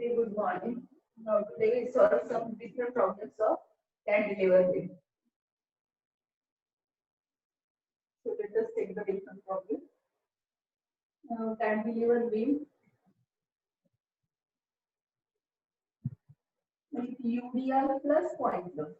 Very good morning. Now today we solve some different problems of cantilever beam. So let us take the different problem. Now cantilever beam with UDL plus point load.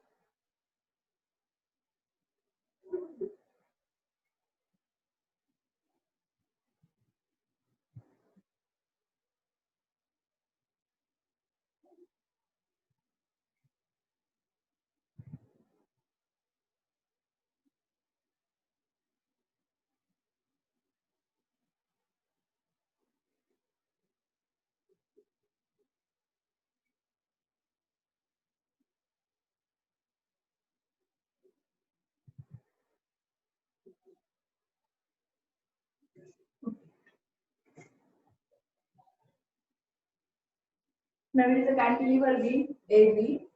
Now it is a cantilever beam AB.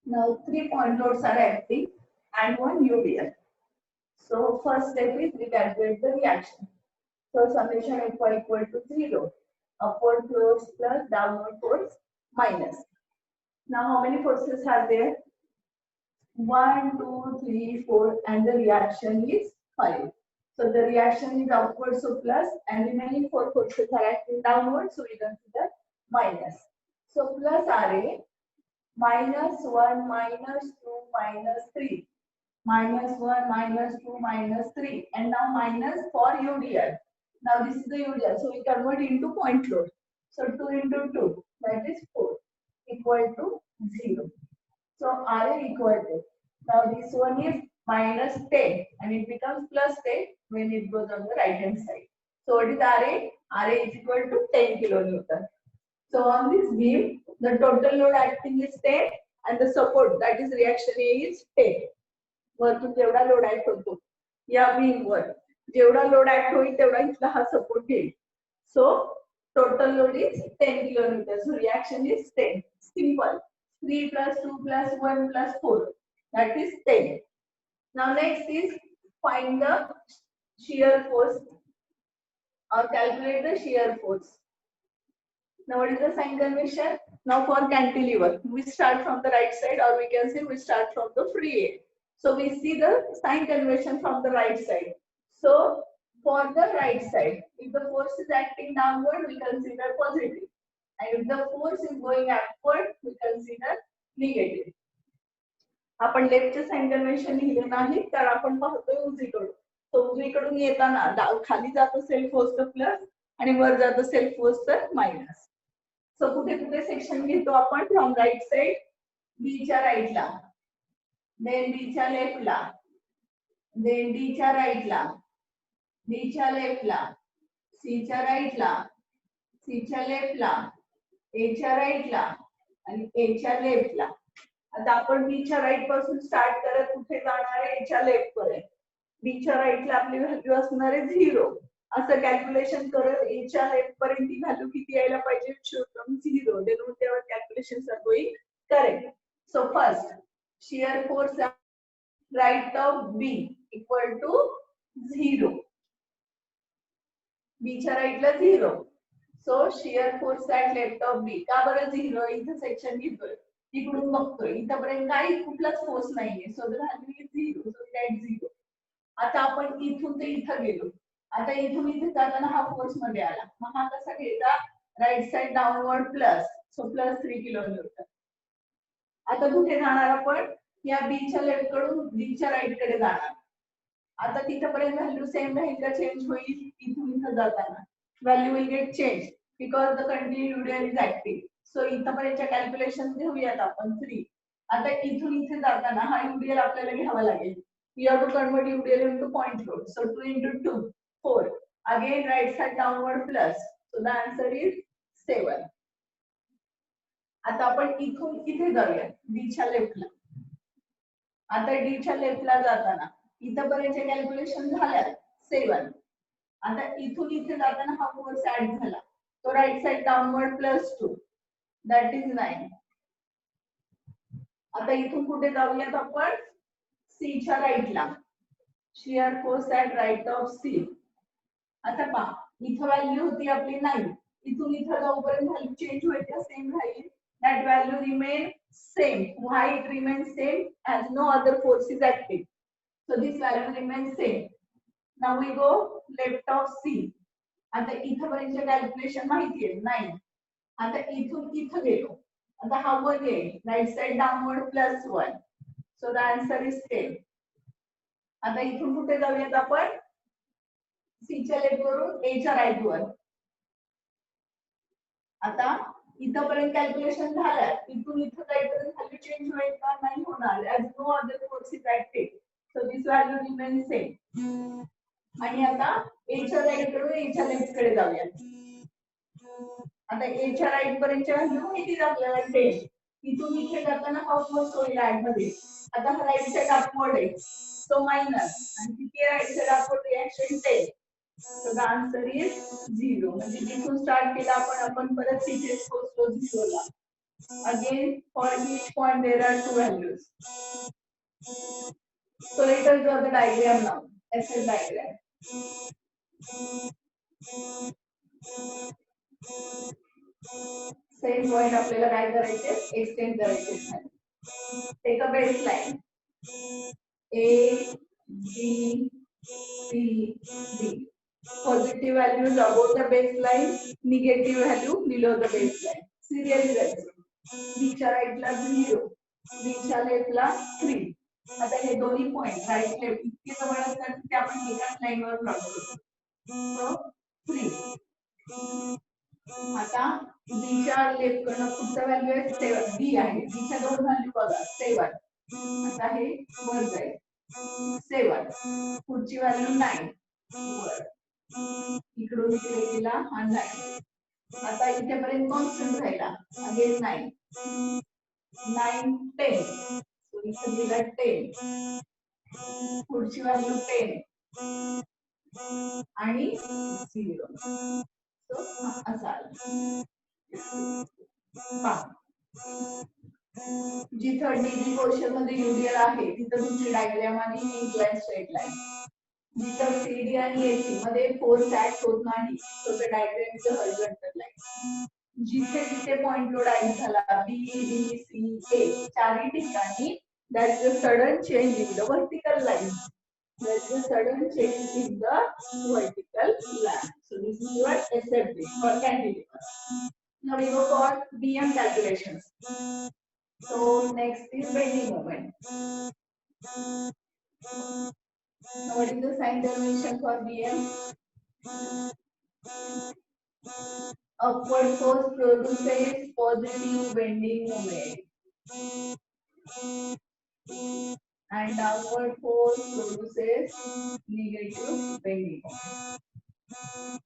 Now 3 point loads are acting and one UDL. So first step is we calculate the reaction. So summation FY equal to 0. Upward force plus downward force minus. Now how many forces are there? 1, 2, 3, 4 and the reaction is 5. So the reaction is upward, so plus, and remaining 4 forces are acting downward, so we consider minus. So plus RA, minus 1, minus 2, minus 3. Minus 1, minus 2, minus 3. And now minus for UDL. Now this is the UDL, so we convert into point load. So 2 into 2, that is 4, equal to 0. So RA equal to, now this one is minus 10 and it becomes plus 10 when it goes on the right hand side. So what is RA? RA is equal to 10 kilonewton. So on this beam, the total load acting is 10 and the support, that is reaction A, is 10. वरतून जेवढा load act होतो या beam वर जेवढा load act होईल तेवढा इथला हा support घेईल. So total load is 10 kilonewton. So reaction is 10. Simple. 3 plus 2 plus 1 plus 4. That is 10. Now next is find the shear force or calculate the shear force. Now what is the sign convention? Now for cantilever, we start from the right side or we can say we start from the free end. So we see the sign convention from the right side. So for the right side, if the force is acting downward, we consider positive. And if the force is going upward, we consider negative. आपण लेफ्टचे sign convention लिहिले नाही तर आपण पाहतोय उजवीकडून. तो उजवीकडून येताना खाली जात असेल फोर्स तर प्लस आणि वर जात असेल फोर्स तर मायनस. सो कुठे कुठे सेक्शन घेतो आपण फ्रॉम राईट साइड बी च्या राईटला, देन बी च्या लेफ्टला, देन डी च्या राईटला, बी च्या लेफ्टला, सी च्या राईटला, सी च्या लेफ्टला, ए च्या राईटला आणि ए च्या लेफ्टला. आता आपण बी च्या राईट पासून स्टार्ट करत कुठे जाणार आहे? ए च्या लेफ्ट पर्यंत. बी च्या राईटला आपली व्हॅल्यू असणार आहे 0. असं कॅल्क्युलेशन करत ए च्या लेफ्ट पर्यंत ती व्हॅल्यू किती यायला पाहिजे? should come 0. Then whatever calculations are going correct. So first shear force at right of B equal to 0. B च्या राईटला 0. So shear force at left of B. का बरं 0? इथं सेक्शन घेतोय, इकडून बघतोय, इथपर्यंत काही कुठलाच फोर्स नाहीये. सो the value is 0. So that 0. आता आपण इथून ते इथं गेलो. आता इथून इथे जाताना हा फोर्स मध्ये आला. मग हा कसा घ्यायचा? Right side downward plus, so plus 3 kilonewton. आता कुठे जाणार आपण? या बी च्या लेफ्ट कडून बी च्या राईट कडे जाणार. आता तिथपर्यंत व्हॅल्यू सेम राहील का चेंज होईल? इथून इथं जाताना value will get change because the continue UDL is active. So इथपर्यंतच्या कॅल्क्युलेशन घेऊयात आपण 3. आता इथून इथे जाताना हा UDL आपल्याला घ्यावा लागेल. We have to convert UDL into point load. So 2 into 2, 4. Again right side downward plus. So the answer is 7. आता आपण इथून इथे जाऊया डी च्या लेफ्टला. आता डी च्या लेफ्टला जाताना इथपर्यंतचे कॅल्क्युलेशन झाल्यात 7. आता इथून इथे जाताना हा फोर्स ऍड झाला. तो right side downward plus 2. That is 9. आता इथून कुठे जाऊयात आपण? सी च्या राईटला. Shear force at right of C. आता पहा इथं व्हॅल्यू होती आपली 9. इथून इथं जाऊपर्यंत व्हॅल्यू चेंज होईल का same Raheel that value remain same why it remains same as no other force is active so this value remains same now we go left of C आता इथपर्यंत कॅल्क्युलेशन माहिती आहे 9 आता इथून इथं गेलो आता हा 1 येईल right side downward plus 1 so the answer is 10 आता इथून कुठे जाऊयात आपण C च्या लेफ्ट वरून A च्या राईट वर आता इथपर्यंत कॅल्क्युलेशन झालं इथून इथं जाईपर्यंत व्हॅल्यू चेंज होईल का नाही होणार as no other force is active so this value remain same आणि आता A च्या राईट कडून A च्या लेफ्ट कडे जाऊया आता A च्या राईट पर्यंतच्या व्हॅल्यू किती आपल्याला 10 इथून इथे जाताना हा फोर्स होईल ऍड मध्ये आता हा राईट साइड अपवर्ड आहे सो मायनस आणि किती right side upward reaction 10 So the answer is 0. म्हणजे जिथून स्टार्ट केला आपण परत तिथेच पोहोचलो 0 ला. Again for each point there are two values. So let us draw the diagram now. SS diagram. Same point आपल्याला काय करायचे एक्सटेंड करायचे. Take a baseline. A B C D. Positive values above the baseline, negative value below the baseline. Serially जायचं. B च्या right ला 0, B च्या left ला 3. आता हे दोन्ही point right left इतके जवळ असतात की आपण एकाच लाईनवर प्लॉट करतो. सो 3. आता B च्या लेफ्ट कडनं पुढचा व्हॅल्यू आहे 7. B आहे. B च्या दोन व्हॅल्यू बघा 7. आता हे वर जाईल 7. पुढची व्हॅल्यू 9 वर. इकडून इकडे गेला हा 9. आता इथेपर्यंत कॉन्स्टंट राहिला अगेन 9 9 10 सो इथे दिला 10 पुढची व्हॅल्यू 10 आणि 0 सो असा जिथं डीबी पोर्शन मध्ये यूडीएल आहे तिथं तुमची डायग्राम आणि इनक्लाइन स्ट्रेट लाईन जिथं सीडी आणि एसी मध्ये फोर्स ऍक्ट होत नाही तो ते डायग्राम इज हॉरिझॉन्टल लाईन जिथे जिथे पॉइंट लोड ऍक्ट झाला बी डी सी ए चारही ठिकाणी that is a sudden change in the vertical line that is a sudden change in the vertical line. So this is your SFD or cantilever. Now we go for BM calculations. So next is bending moment. Now what is the sign dimension for BM? Upward force produces positive bending moment. And downward force produces negative bending moment.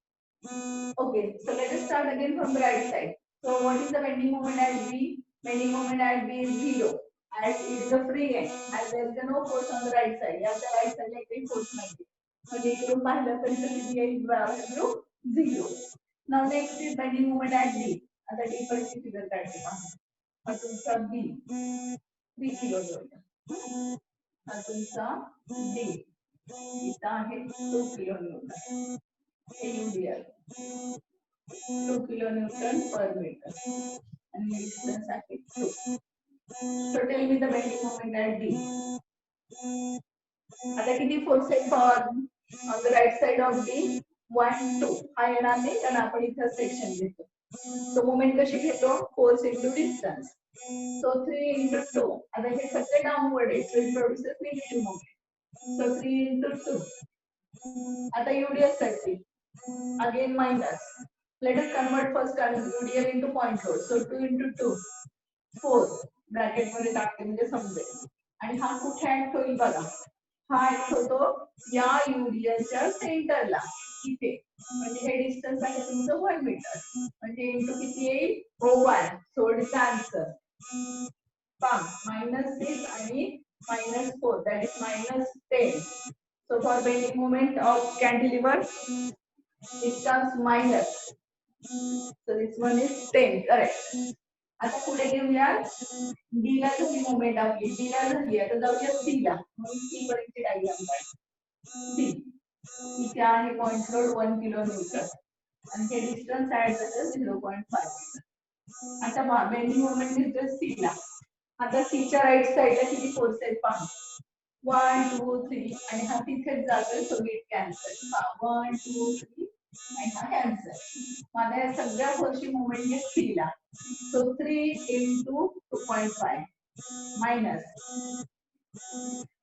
Okay, so let us start again from the right side. So what is the bending moment at B? Bending moment at B is 0 as it is a free end and there is no force on the right side. या त्या right side ला काही force नाही. म्हणजे इकडून पाहिलं तर किती येईल value 0. Now next is bending moment at D. आता D पर्यंत फिगर काढते पहा. हा तुमचा B 3 किलो न्यूटन. हा तुमचा D इथं आहे 2 kilo Newton. UDL 2 kilonewton per meter and distance आहे 2. So tell me the bending moment at D. आता किती फोर्स आहे on the right side of D 1 2 हा येणार नाही कारण आपण इथं सेक्शन घेतो. So moment कशी घेतो force into distance. So 3 into 2 आता हे सगळे डाउनवर्ड आहे so it produces negative moment. So 3 into 2 आता UDL साठी again minus. Let us convert first UDL into point load. So 2 into 2 4 bracket मध्ये टाकते म्हणजे समजेल. आणि हा कुठे ऍक्ट होईल बघा. हा ऍक्ट होतो या UDLच्या सेंटरला इथे म्हणजे हे डिस्टन्स आहे तुमचं 1 मीटर म्हणजे इंटू किती येईल 1. सोडचा आन्सर -6 आणि -4 that is -10. So for bending moment of cantilever it comes minus. So this one is 10, correct. आता पुढे घेऊया D ला किती मोमेंट आपली D ला झाली आता जाऊया C ला म्हणून C पर्यंत डायग्राम काढ. D इथे आहे पॉइंट लोड 1 किलो न्यूटन आणि हे डिस्टन्स ऍड झालं 0.5. आता बेंडिंग मोमेंट घेतोय सी ला. आता सीच्या राईट साईडला किती फोर्स आहेत पहा. 1 2 3 आणि हा तिथेच जातोय, सो गेट कॅन्सल. 1 2 3 आणि हा कॅन्सल. मला या सगळ्या फोर्सची मुवमेंट घेत सी ला. सो 3 into 2.5 मायनस.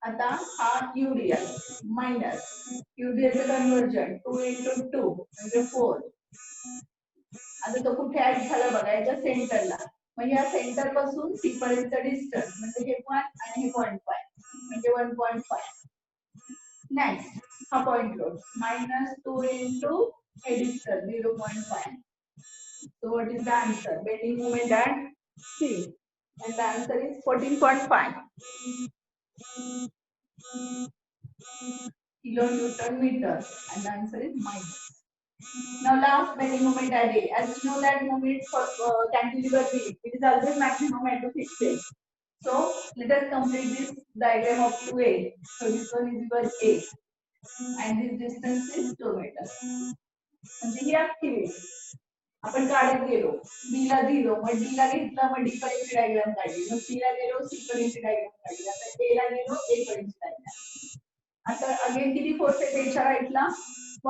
आता हा यूडीएल मायनस यूडीएलचं कन्वर्जन 2 into 2 म्हणजे 4. आता तो कुठे ऍड झाला बघा, याच्या सेंटरला. म्हणजे या सेंटर पासून सी पर्यंत डिस्टन्स म्हणजे हे 1 आणि हे 0.5 म्हणजे 1.5. नेक्स्ट हा पॉइंट लोड -2 into हे distance 0.5. So what is the answer? Bending moment at C, and the answer is 14.5 kilonewton meter, and the answer is minus. Now last bending moment at A. As you know that moment for cantilever beam, it is always maximum at the fixed edge. So let us complete this diagram up to A. So this one is your A, and this distance is 2 meters. म्हणजे ही अख्खी वेळ आपण काढत गेलो. B ला 0, मग D ला घेतला, मग D पर्यंत diagram काढली, मग सी ला गेलो, सी पर्यंत डायग्राम काढली, आता ए ला गेलो, ए पर्यंत डायग्राम. आता अगेन किती फोर्स आहे त्याच्या राईटला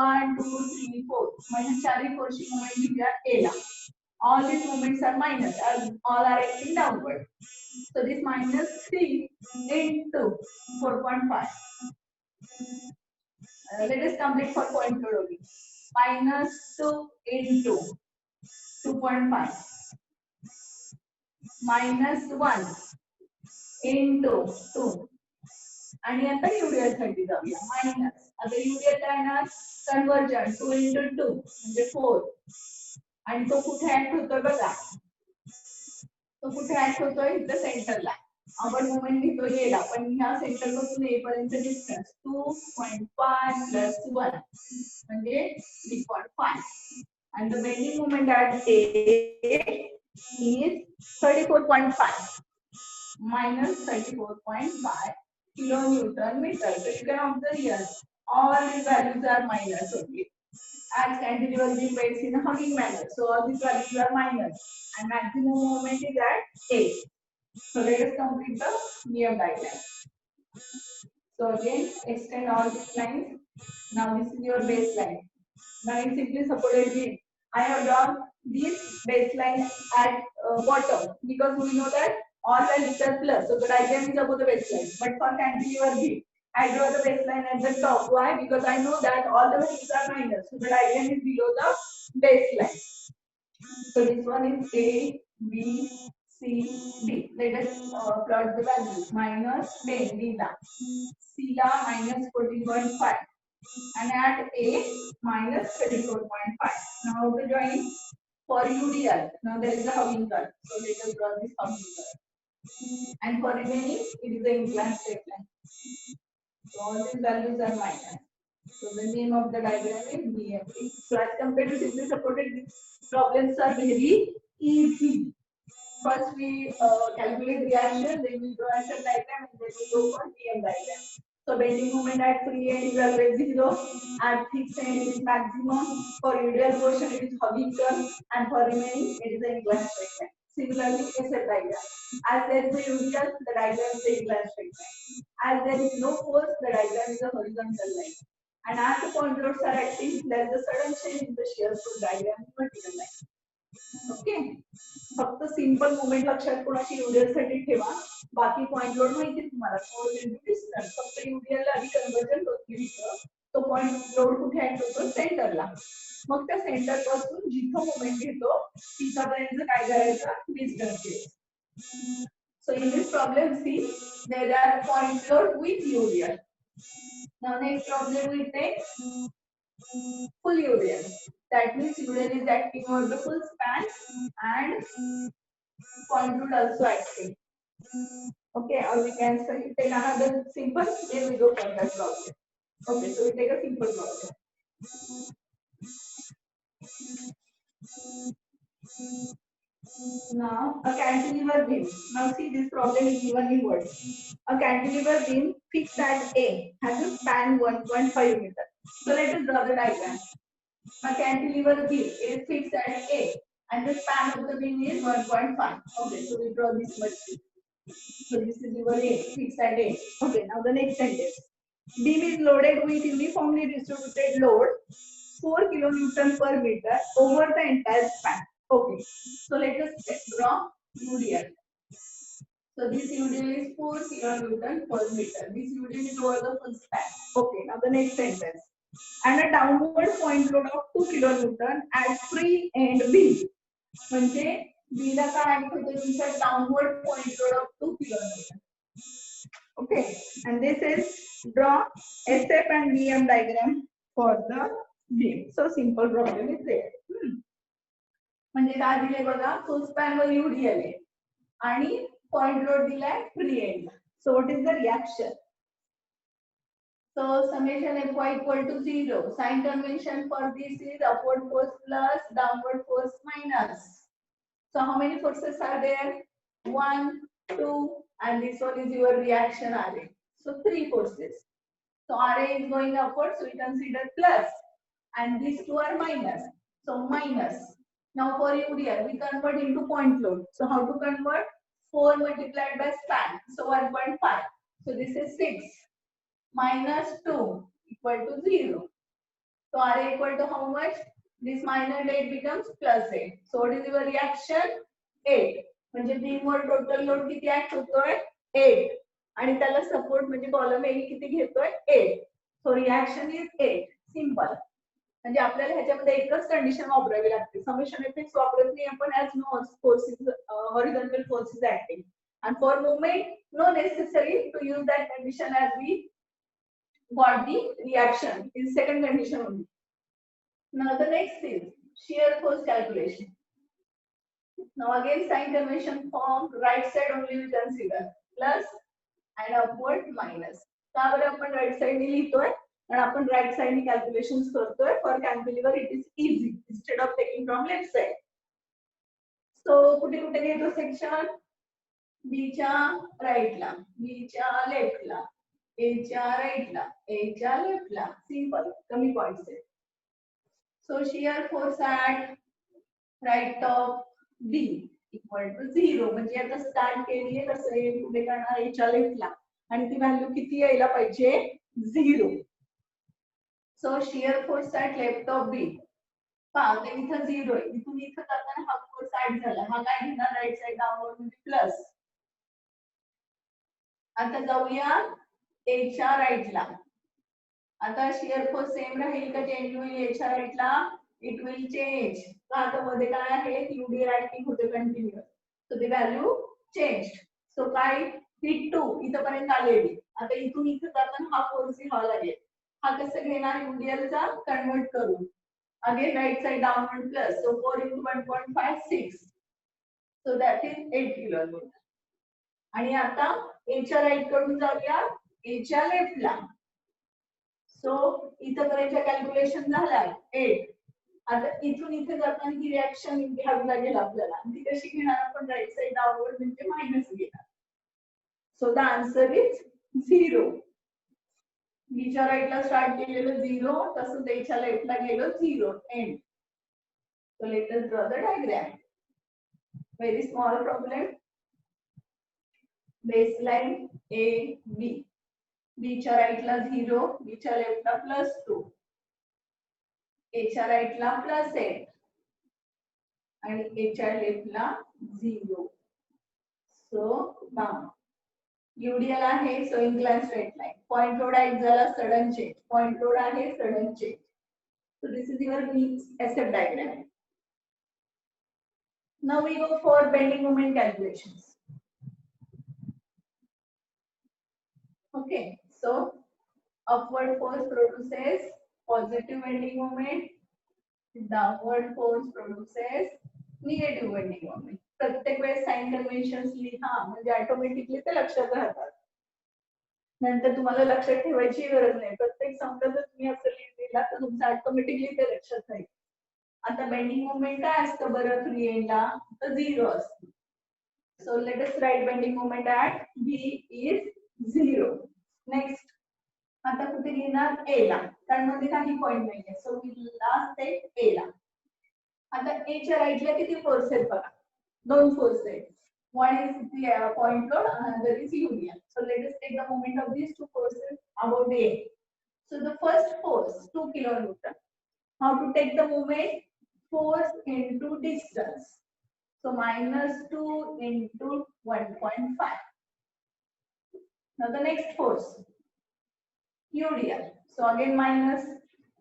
1 2 3 4. म्हणजे चारही फोर्सची मुवमेंट घेऊया ए ला. All these movements are minus, all are acting downward. So this -3 into 4.5. Let us complete for point load only. -2 into 2.5 -1 into 2. आणि आता यूडीएल साठी जाऊया. मायनस आता यूडीएल काय येणार कन्वर्जन 2 into 2 म्हणजे 4. आणि तो कुठे ऍक्ट होतोय बघा, तो कुठे ऍक्ट होतोय इथं सेंटरला. आपण मोमेंट घेतो गेला, पण ह्या सेंटर पासून ए पर्यंत डिस्टन्स 2.5 plus 1 म्हणजे 3.5. and the bending moment at A is 34.5 minus 34.5 kilonewton meter. So you can observe here all these values are minus only. As cantilever beam bends in a hugging manner, so all these values are minus, and maximum moment is at A. So let us complete the near diagram. So again, extend all these lines. Now this is your baseline. Now it's simply supported beam. I have drawn this baseline at bottom because we know that all values are plus. So the diagram is above the baseline. But for cantilever beam, I draw the baseline at the top. Why? Because I know that all the values are minus. So the diagram is below the baseline. So this one is A, B, C, D. Let us plot the values. -10 D la, C la -14.5, and at A -34.5. Now how to join? For UDL, now there is a hugging curve. So let us draw this hugging curve. And for remaining, it is the inclined straight line. So all these values are minus. So the name of the diagram is BMP. So as compared to simply supported, these problems are very easy. First we calculate reaction, then we draw a diagram, and then we go for BM diagram. So bending moment at free end is always 0, at fixed end it is maximum, for UDL portion it is hugging curve, and for remaining it is the inclined straight line. Similarly, SF diagram. As there is a UDL, the diagram is the inclined straight line. As there is no force, the diagram is a horizontal line. And as the point loads are acting, there is a sudden change in the shear through diagram in vertical line. Okay. फक्त simple moment लक्षात कोणाची UDL साठी ठेवा, बाकी point load माहिती तुम्हाला. Force into distance, फक्त UDL ला आधी कन्वर्जन होती इथं, तो पॉइंट लोड कुठे ऍक्ट होतो सेंटरला. मग त्या सेंटर पासून जिथं मोमेंट घेतो तिथपर्यंत काय करायचं डिस्टन्स घ्यायचं. So in this problem, see, there are point load with UDL. Now next problem we take full UDL. That means UDL is acting over the full span and point load also acting. Okay, or we can say take another simple, then we go for that problem. Okay, so we take a simple problem. Now a cantilever beam. Now see, this problem is given in words. A cantilever beam fixed at A has a span 1.5 meter. So let us draw the diagram. A cantilever beam is fixed at A and the span of the beam is 1.5. Okay, so we draw this much. So this is your A, fixed at A. Okay, now the next sentence. Beam is loaded with uniformly distributed load 4 kilonewton per meter over the entire span. Okay, so let us draw UDL. So this UDL is 4 kilonewton per meter. This UDL is over the full span. Okay, now the next sentence. And a downward point load of 2 kilonewton at free end B. म्हणजे B ला काय आहे तुमचा downward point load of 2 kilonewton. Okay, and this is draw SF and VM diagram for the beam. So simple problem is there. म्हणजे काय दिले बघा full span वर UDL आहे आणि पॉइंट लोड दिलाय free and. So what is the reaction? So summation Fy equal to 0. Sign convention for this is upward force plus downward force minus. So how many forces are there? 1, 2, and this one is your reaction RA. So 3 forces. So RA is going upward, so we consider plus, and these two are minus. So minus. Now for UDL, we convert into point load. So how to convert? 4 multiplied by span. So 1.5. So this is 6. Minus 2 equal to 0. So RA equal to how much? This minus 8 becomes plus 8. So what is your reaction? 8. म्हणजे beam वर total load किती act होतोय? 8. आणि त्याला support म्हणजे column A किती घेतोय? 8. So reaction is 8. Simple. म्हणजे आपल्याला ह्याच्यामध्ये एकच कंडिशन वापरावी लागते. समेशन इफेक्ट्स वापरत नाही आपण as no forces horizontal forces acting. And for movement, no necessary to use that condition as we got the reaction in second condition only. Now the next is shear force calculation. Now again sign convention form, right side only we consider plus and upward minus. का बरं आपण right side ने लिहितोय आणि आपण right side ने calculations करतोय. For cantilever it is easy instead of taking from left side. So कुठे कुठे घेतो section? B च्या right ला, B च्या left ला, A च्या right ला, A च्या left ला. Simple, कमी points आहेत. So shear force at right top B equal to 0. म्हणजे आता स्टार्ट केलीये कसं येईल कुठे करणार A च्या left ला आणि ती व्हॅल्यू किती यायला पाहिजे? 0. So shear force at left of B. पहा ते इथं 0 आहे. इथून इथं जाताना हा फोर्स ऍड झाला. हा काय घेणार राईट साइड डाउनवर्ड म्हणजे प्लस. आता जाऊया A च्या राईटला. आता शियर फोर्स सेम राहील का चेंज होईल A च्या राईटला? It will change. का आता मध्ये काय आहे UDL ऍक्टिंग होते continuous. So the value change. So काय ही 2 इथपर्यंत आलेली. आता इथून इथं जाताना हा फोर्स घ्यावा लागेल. हा कसं घेणार UDL चा कन्वर्ट करून. Again right side downward plus. So 4 into 1.5 6. So that is 8 kilonewton. आणि आता A च्या राईट कडून जाऊया A च्या लेफ्टला. सो इथपर्यंत कॅल्क्युलेशन झालाय 8. आता इथून इथे जाताना ही रिएक्शन घ्यावी लागेल आपल्याला. ती कशी घेणार आपण राईट साइड डाउनवर्ड म्हणजे मायनस घेणार. सो द आन्सर इज 0. B च्या राईटला स्टार्ट केलेलं 0 तसंच A च्या लेफ्टला गेलो 0 and. So let us draw the diagram. Very small problem. Baseline A B. B च्या राईटला 0, B च्या लेफ्टला +2. A च्या राईटला +8 आणि A च्या लेफ्टला 0. सो नाव UDL आहे so incline straight line. Point load act झाला सडन चेंज. पॉइंट लोड आहे sudden change. So this is your SF diagram. Now we go for bending moment calculations. Okay, so upward force produces positive bending moment, downward force produces negative bending moment. प्रत्येक वेळेस sign conventions लिहा म्हणजे automatically ते लक्षात राहतात. नंतर तुम्हाला लक्षात ठेवायची गरज नाही. प्रत्येक संख्या जर तुम्ही असं लिहिला तर तुमचं ऑटोमॅटिकली ते लक्षात राहील. आता बेंडिंग मोमेंट काय असतं बरं फ्री एंडला? तर 0 असतं. So let us right bending moment at B is 0. Next, आता कुठे घेणार ए ला, कारण मध्ये काही पॉईंट नाहीये. So we last take A ला. आता ए च्या राईटला किती फोर्स आहेत बघा, दोन फोर्स आहेत. One is the point load, another is union. So let us take the moment of these two forces about A. So the first force 2 kilonewton. How to take the moment? Force into distance. So minus 2 into 1.5. Now the next force UDL. So again minus.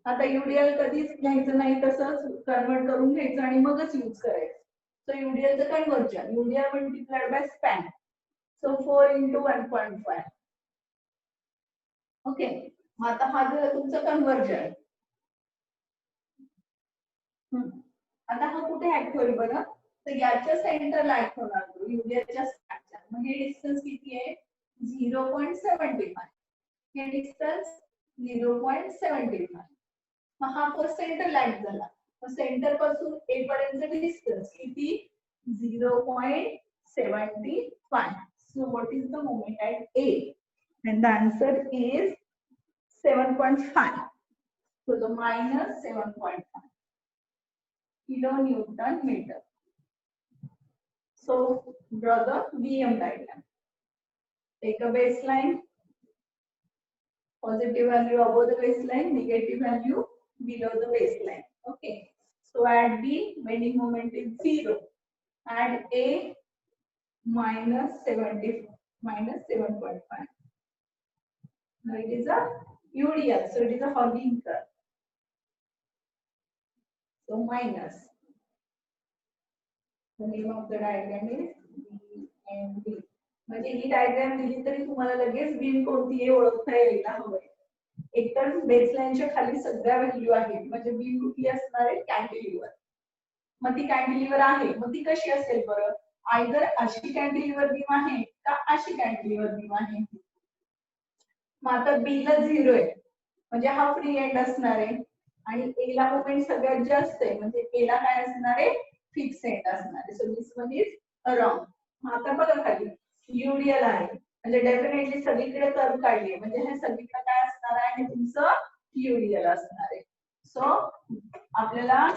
आता UDL कधीच घ्यायचं नाही, तसंच convert करून घ्यायचं आणि मगच use करायचं. So UDL चं conversion, UDL multiplied by span. So 4 into 1.5. Okay, मग आता हा झालं तुमचं कन्वर्जन. आता हा कुठे ऍक्ट होईल बरं, तर याच्या सेंटरला ऍक्ट होणार तो युरियाच्या स्पॅनच्या. मग हे डिस्टन्स किती आहे, 0.75. हे डिस्टन्स 0.75. मग हा फर्स्ट सेंटरला ऍक्ट झाला. मग सेंटर पासून ए पर्यंत डिस्टन्स किती, 0.75. So what is the moment at A? And the answer is 7.5. So the minus 7.5 kilonewton meter. So draw the VM diagram. Take a baseline. Positive value above the baseline, negative value below the baseline. Okay. So at B, bending moment is 0. At A, minus 7.5. Now it is a UDL, so it is a hogging curve. So minus. The name of the diagram is BMB. म्हणजे ही diagram दिली तरी तुम्हाला लगेच beam कोणती आहे ओळखता यायला हवंय. एकतर बेसलाईनच्या खाली सगळ्या व्हॅल्यू आहेत, म्हणजे बीम कुठली असणार आहे, कॅन्टिलिव्हर. मग ती कॅन्टिलिव्हर आहे, मग ती कशी असेल बरं, आयदर अशी कॅन्टिलिव्हर बीम आहे का अशी कॅन्टिलिव्हर बीम आहे. मग आता बी ला 0 आहे, म्हणजे हा फ्री एंड असणार आहे, आणि ए ला मोमेंट सगळ्यात जास्त आहे, म्हणजे ए ला काय असणार आहे, फिक्स एंड असणार आहे. So this one is wrong. आता बघा खाली युडियल आहे, म्हणजे डेफिनेटली सगळीकडे कर्व काढली आहे, म्हणजे हे सगळीकडे काय असणार आहे, तुमचं युडियल असणार आहे. सो आपल्याला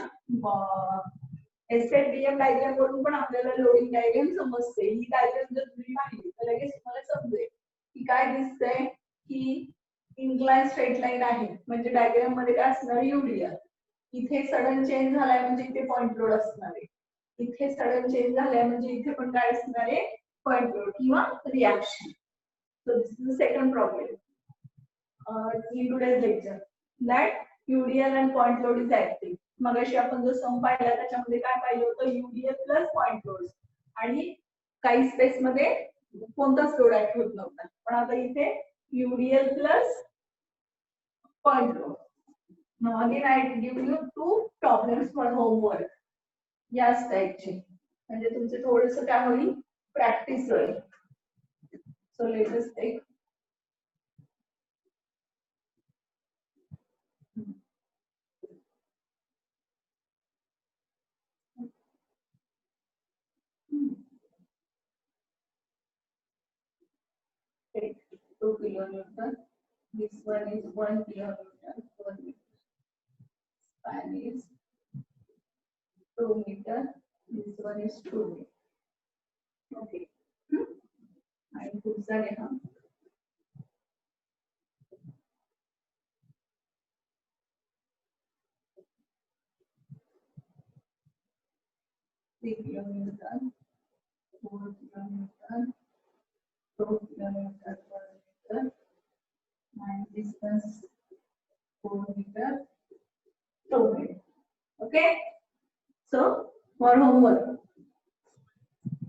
एसएडीएम डायग्राम वरून पण आपल्याला लोडिंग डायग्राम समजते. ही डायग्राम जर तुम्ही पाहिली तर लगेच तुम्हाला समजेल की काय दिसतंय, की इन्क्लाइन स्ट्रेट लाईन आहे, म्हणजे डायग्राम मध्ये काय असणार, युडियल. इथे सडन चेंज झालाय म्हणजे इथे पॉइंट लोड असणार आहे, इथे सडन चेंज झालाय म्हणजे इथे पण काय असणार आहे, पॉइंट लोड किंवा reaction. So this is the second problem in today's lecture, that UDL and point load is acting. मगाशी आपण जो सम पाहिला त्याच्यामध्ये काय पाहिलं होतं, UDL प्लस पॉइंट लोड, आणि काही स्पेस मध्ये कोणताच लोड ऍक्ट होत नव्हता. पण आता इथे UDL plus point load. Now again I give you two problems for homework याच टाइपचे, म्हणजे तुमचे थोडंसं काय होईल, प्रॅक्टिस होईल. So let us take 2 kilonewton. This one is 1 kilonewton per meter. Span is 2 meter. This one is 2 meter. Okay. And पुढचा लिहा. Three kilonewton, 4 kilonewton, 2 kilonewton per meter, and distance 4 meter, 2 meter. Okay. So for homework,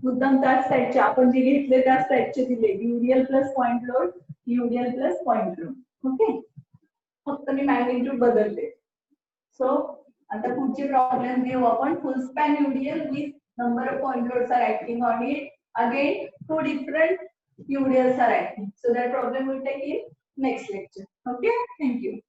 मुद्दाम त्याच साईडचे आपण जे घेतले त्याच साईडचे दिले, UDL plus point load, UDL plus point load. Okay, फक्त मी मॅग्निट्यूड बदलते. सो आता पुढचे प्रॉब्लेम घेऊ आपण. Full span UDL with number of point loads are acting on it. Again 2 different UDLs are acting. So that problem will take in next lecture. Okay, thank you.